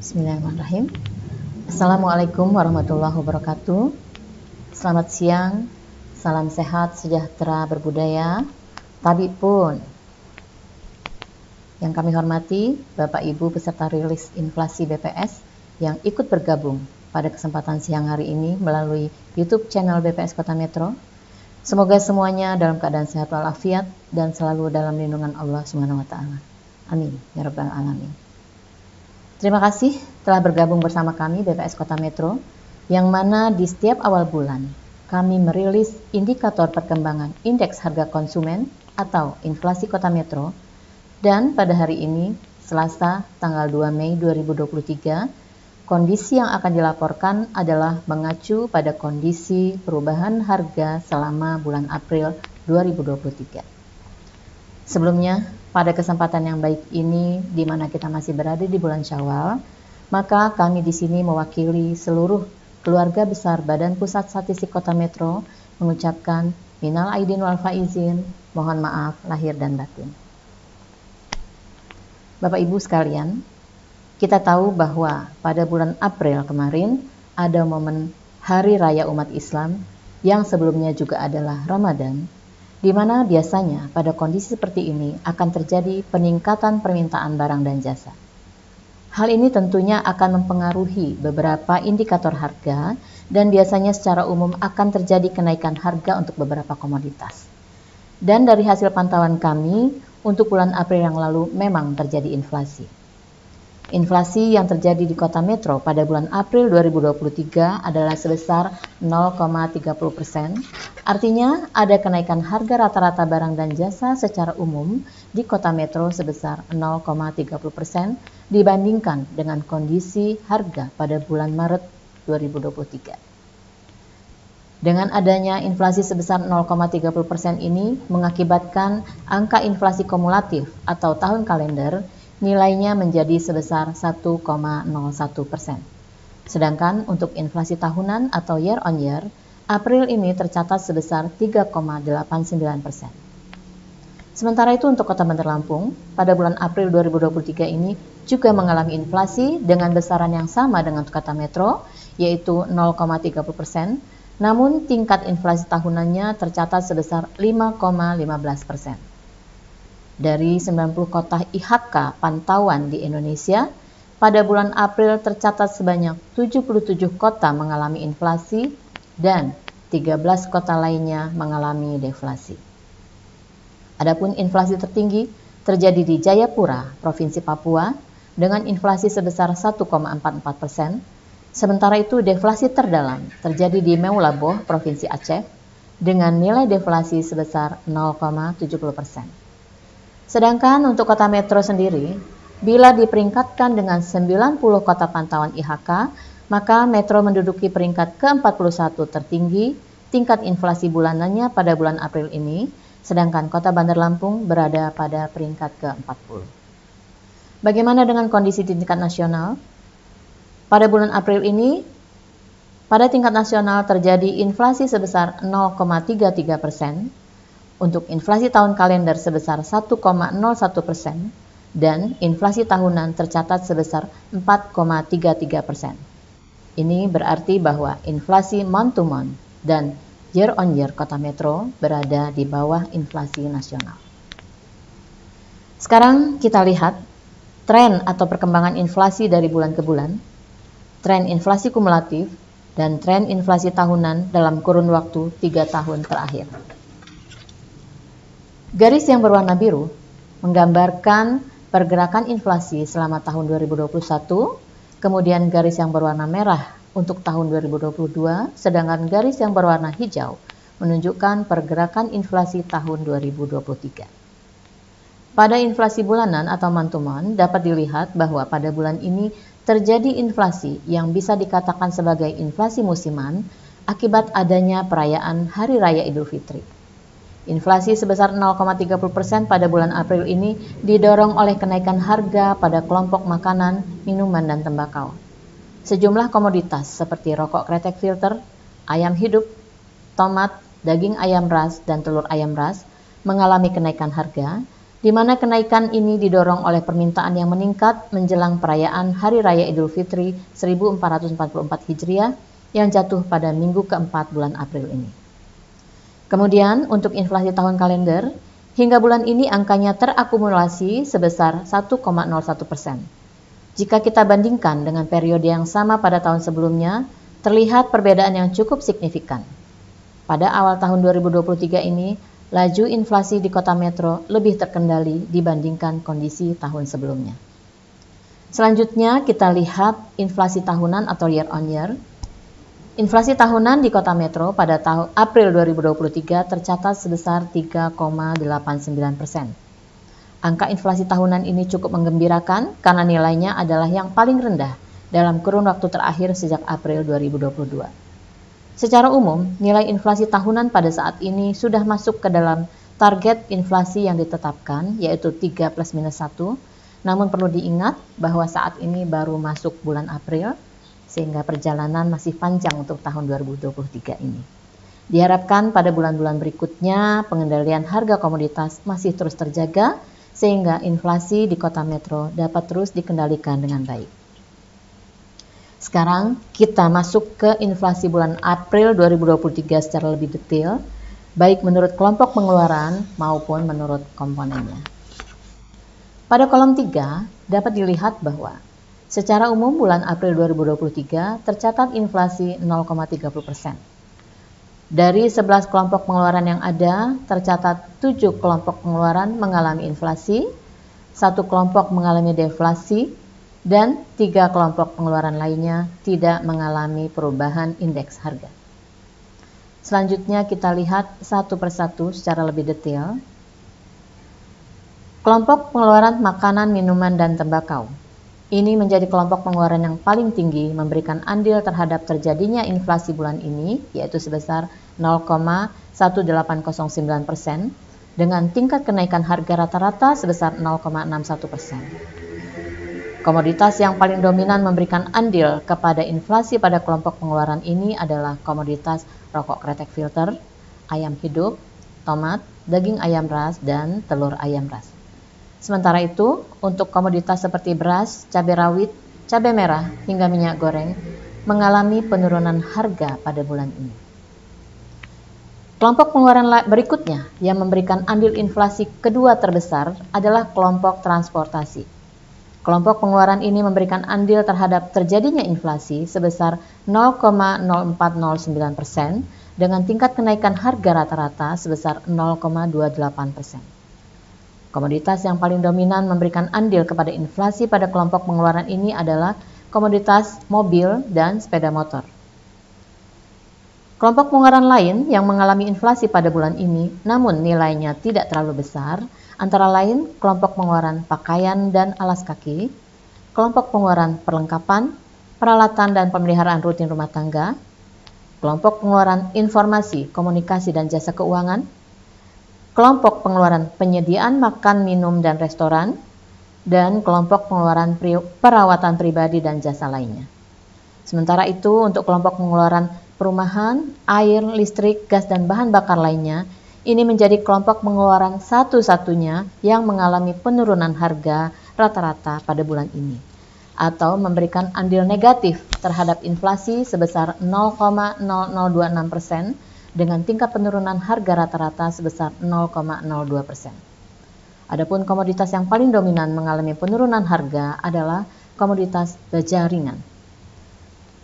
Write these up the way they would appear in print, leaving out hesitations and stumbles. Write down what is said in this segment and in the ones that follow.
Bismillahirrahmanirrahim. Assalamualaikum warahmatullahi wabarakatuh. Selamat siang, salam sehat, sejahtera, berbudaya, tabib pun. Yang kami hormati, Bapak Ibu peserta rilis inflasi BPS yang ikut bergabung pada kesempatan siang hari ini melalui YouTube channel BPS Kota Metro. Semoga semuanya dalam keadaan sehat walafiat dan selalu dalam lindungan Allah Subhanahu wa taala. Amin ya rabbal alamin. Terima kasih telah bergabung bersama kami BPS Kota Metro, yang mana di setiap awal bulan kami merilis indikator perkembangan indeks harga konsumen atau inflasi Kota Metro, dan pada hari ini, Selasa tanggal 2 Mei 2023, kondisi yang akan dilaporkan adalah mengacu pada kondisi perubahan harga selama bulan April 2023. Sebelumnya, pada kesempatan yang baik ini, di mana kita masih berada di bulan Syawal, maka kami di sini mewakili seluruh keluarga besar Badan Pusat Statistik Kota Metro mengucapkan minal aidin wal faizin, mohon maaf lahir dan batin. Bapak Ibu sekalian, kita tahu bahwa pada bulan April kemarin ada momen Hari Raya Umat Islam yang sebelumnya juga adalah Ramadan, di mana biasanya pada kondisi seperti ini akan terjadi peningkatan permintaan barang dan jasa. Hal ini tentunya akan mempengaruhi beberapa indikator harga dan biasanya secara umum akan terjadi kenaikan harga untuk beberapa komoditas. Dan dari hasil pantauan kami, untuk bulan April yang lalu memang terjadi inflasi. Inflasi yang terjadi di Kota Metro pada bulan April 2023 adalah sebesar 0,30%. Artinya ada kenaikan harga rata-rata barang dan jasa secara umum di Kota Metro sebesar 0,30% dibandingkan dengan kondisi harga pada bulan Maret 2023. Dengan adanya inflasi sebesar 0,30% ini mengakibatkan angka inflasi kumulatif atau tahun kalender nilainya menjadi sebesar 1,01%. Sedangkan untuk inflasi tahunan atau year on year, April ini tercatat sebesar 3,89%. Sementara itu untuk Kota Bandar Lampung, pada bulan April 2023 ini juga mengalami inflasi dengan besaran yang sama dengan Kota Metro, yaitu 0,30%, namun tingkat inflasi tahunannya tercatat sebesar 5,15%. Dari 90 kota IHK pantauan di Indonesia, pada bulan April tercatat sebanyak 77 kota mengalami inflasi dan 13 kota lainnya mengalami deflasi. Adapun inflasi tertinggi terjadi di Jayapura, Provinsi Papua, dengan inflasi sebesar 1,44%. Sementara itu deflasi terdalam terjadi di Meulaboh, Provinsi Aceh, dengan nilai deflasi sebesar 0,70%. Sedangkan untuk Kota Metro sendiri, bila diperingkatkan dengan 90 kota pantauan IHK, maka Metro menduduki peringkat ke-41 tertinggi tingkat inflasi bulanannya pada bulan April ini, sedangkan Kota Bandar Lampung berada pada peringkat ke-40. Bagaimana dengan kondisi di tingkat nasional? Pada bulan April ini, pada tingkat nasional terjadi inflasi sebesar 0,33%, untuk inflasi tahun kalender sebesar 1,01% dan inflasi tahunan tercatat sebesar 4,33%. Ini berarti bahwa inflasi month to month dan year on year Kota Metro berada di bawah inflasi nasional. Sekarang kita lihat tren atau perkembangan inflasi dari bulan ke bulan, tren inflasi kumulatif, dan tren inflasi tahunan dalam kurun waktu 3 tahun terakhir. Garis yang berwarna biru menggambarkan pergerakan inflasi selama tahun 2021, kemudian garis yang berwarna merah untuk tahun 2022, sedangkan garis yang berwarna hijau menunjukkan pergerakan inflasi tahun 2023. Pada inflasi bulanan atau month to month dapat dilihat bahwa pada bulan ini terjadi inflasi yang bisa dikatakan sebagai inflasi musiman akibat adanya perayaan Hari Raya Idul Fitri. Inflasi sebesar 0,30% pada bulan April ini didorong oleh kenaikan harga pada kelompok makanan, minuman, dan tembakau. Sejumlah komoditas seperti rokok kretek filter, ayam hidup, tomat, daging ayam ras, dan telur ayam ras mengalami kenaikan harga, di mana kenaikan ini didorong oleh permintaan yang meningkat menjelang perayaan Hari Raya Idul Fitri 1444 Hijriah yang jatuh pada minggu keempat bulan April ini. Kemudian untuk inflasi tahun kalender, hingga bulan ini angkanya terakumulasi sebesar 1,01%. Jika kita bandingkan dengan periode yang sama pada tahun sebelumnya, terlihat perbedaan yang cukup signifikan. Pada awal tahun 2023 ini, laju inflasi di kota metro lebih terkendali dibandingkan kondisi tahun sebelumnya. Selanjutnya kita lihat inflasi tahunan atau year on year. Inflasi tahunan di kota metro pada tahun April 2023 tercatat sebesar 3,89%. Angka inflasi tahunan ini cukup menggembirakan karena nilainya adalah yang paling rendah dalam kurun waktu terakhir sejak April 2022. Secara umum, nilai inflasi tahunan pada saat ini sudah masuk ke dalam target inflasi yang ditetapkan, yaitu 3 plus minus 1. Namun perlu diingat bahwa saat ini baru masuk bulan April, sehingga perjalanan masih panjang untuk tahun 2023 ini. Diharapkan pada bulan-bulan berikutnya pengendalian harga komoditas masih terus terjaga sehingga inflasi di kota metro dapat terus dikendalikan dengan baik. Sekarang kita masuk ke inflasi bulan April 2023 secara lebih detail, baik menurut kelompok pengeluaran maupun menurut komponennya. Pada kolom 3 dapat dilihat bahwa secara umum bulan April 2023 tercatat inflasi 0,30%. Dari 11 kelompok pengeluaran yang ada, tercatat 7 kelompok pengeluaran mengalami inflasi, 1 kelompok mengalami deflasi, dan 3 kelompok pengeluaran lainnya tidak mengalami perubahan indeks harga. Selanjutnya kita lihat satu persatu secara lebih detail. Kelompok pengeluaran makanan, minuman, dan tembakau. Ini menjadi kelompok pengeluaran yang paling tinggi memberikan andil terhadap terjadinya inflasi bulan ini, yaitu sebesar 0,1809% dengan tingkat kenaikan harga rata-rata sebesar 0,61%. Komoditas yang paling dominan memberikan andil kepada inflasi pada kelompok pengeluaran ini adalah komoditas rokok kretek filter, ayam hidup, tomat, daging ayam ras, dan telur ayam ras. Sementara itu, untuk komoditas seperti beras, cabai rawit, cabai merah, hingga minyak goreng mengalami penurunan harga pada bulan ini. Kelompok pengeluaran berikutnya yang memberikan andil inflasi kedua terbesar adalah kelompok transportasi. Kelompok pengeluaran ini memberikan andil terhadap terjadinya inflasi sebesar 0,0409% dengan tingkat kenaikan harga rata-rata sebesar 0,28%. Komoditas yang paling dominan memberikan andil kepada inflasi pada kelompok pengeluaran ini adalah komoditas mobil dan sepeda motor. Kelompok pengeluaran lain yang mengalami inflasi pada bulan ini, namun nilainya tidak terlalu besar, antara lain kelompok pengeluaran pakaian dan alas kaki, kelompok pengeluaran perlengkapan, peralatan dan pemeliharaan rutin rumah tangga, kelompok pengeluaran informasi, komunikasi dan jasa keuangan, kelompok pengeluaran penyediaan makan, minum, dan restoran, dan kelompok pengeluaran perawatan pribadi dan jasa lainnya. Sementara itu, untuk kelompok pengeluaran perumahan, air, listrik, gas, dan bahan bakar lainnya, ini menjadi kelompok pengeluaran satu-satunya yang mengalami penurunan harga rata-rata pada bulan ini, atau memberikan andil negatif terhadap inflasi sebesar 0,0026%, dengan tingkat penurunan harga rata-rata sebesar 0,02%. Adapun komoditas yang paling dominan mengalami penurunan harga adalah komoditas baja ringan.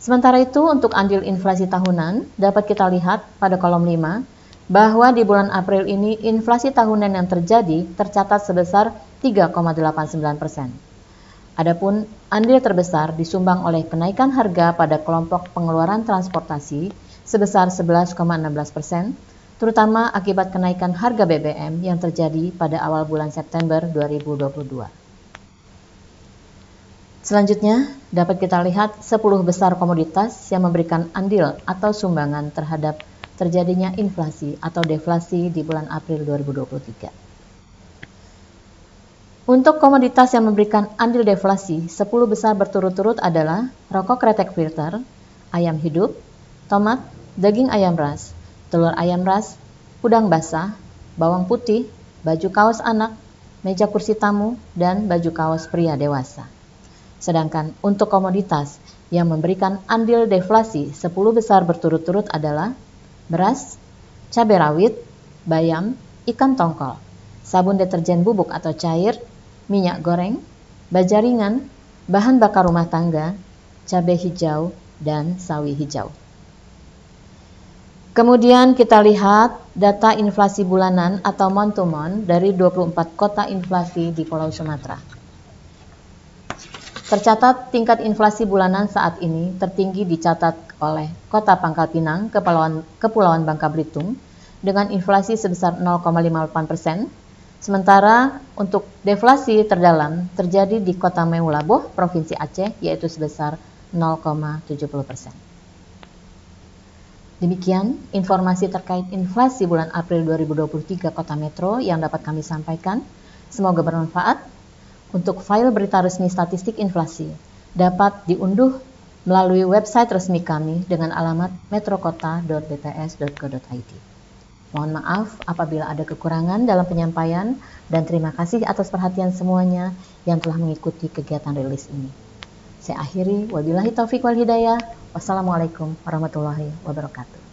Sementara itu, untuk andil inflasi tahunan dapat kita lihat pada kolom 5 bahwa di bulan April ini inflasi tahunan yang terjadi tercatat sebesar 3,89%. Adapun andil terbesar disumbang oleh kenaikan harga pada kelompok pengeluaran transportasi sebesar 11,16%, terutama akibat kenaikan harga BBM yang terjadi pada awal bulan September 2022. Selanjutnya, dapat kita lihat 10 besar komoditas yang memberikan andil atau sumbangan terhadap terjadinya inflasi atau deflasi di bulan April 2023. Untuk komoditas yang memberikan andil deflasi, 10 besar berturut-turut adalah rokok kretek filter, ayam hidup, tomat, daging ayam ras, telur ayam ras, udang basah, bawang putih, baju kaos anak, meja kursi tamu, dan baju kaos pria dewasa. Sedangkan untuk komoditas yang memberikan andil deflasi 10 besar berturut-turut adalah beras, cabai rawit, bayam, ikan tongkol, sabun deterjen bubuk atau cair, minyak goreng, baja ringan, bahan bakar rumah tangga, cabai hijau, dan sawi hijau. Kemudian kita lihat data inflasi bulanan atau month to month dari 24 kota inflasi di Pulau Sumatera. Tercatat tingkat inflasi bulanan saat ini tertinggi dicatat oleh Kota Pangkal Pinang, Kepulauan Bangka Belitung, dengan inflasi sebesar 0,58%, sementara untuk deflasi terdalam terjadi di Kota Meulaboh, Provinsi Aceh, yaitu sebesar 0,70%. Demikian informasi terkait inflasi bulan April 2023 Kota Metro yang dapat kami sampaikan. Semoga bermanfaat. Untuk file berita resmi statistik inflasi dapat diunduh melalui website resmi kami dengan alamat metrokota.bps.go.id. Mohon maaf apabila ada kekurangan dalam penyampaian dan terima kasih atas perhatian semuanya yang telah mengikuti kegiatan rilis ini. Saya akhiri, wabillahi taufiq wal hidayah. Wassalamualaikum warahmatullahi wabarakatuh.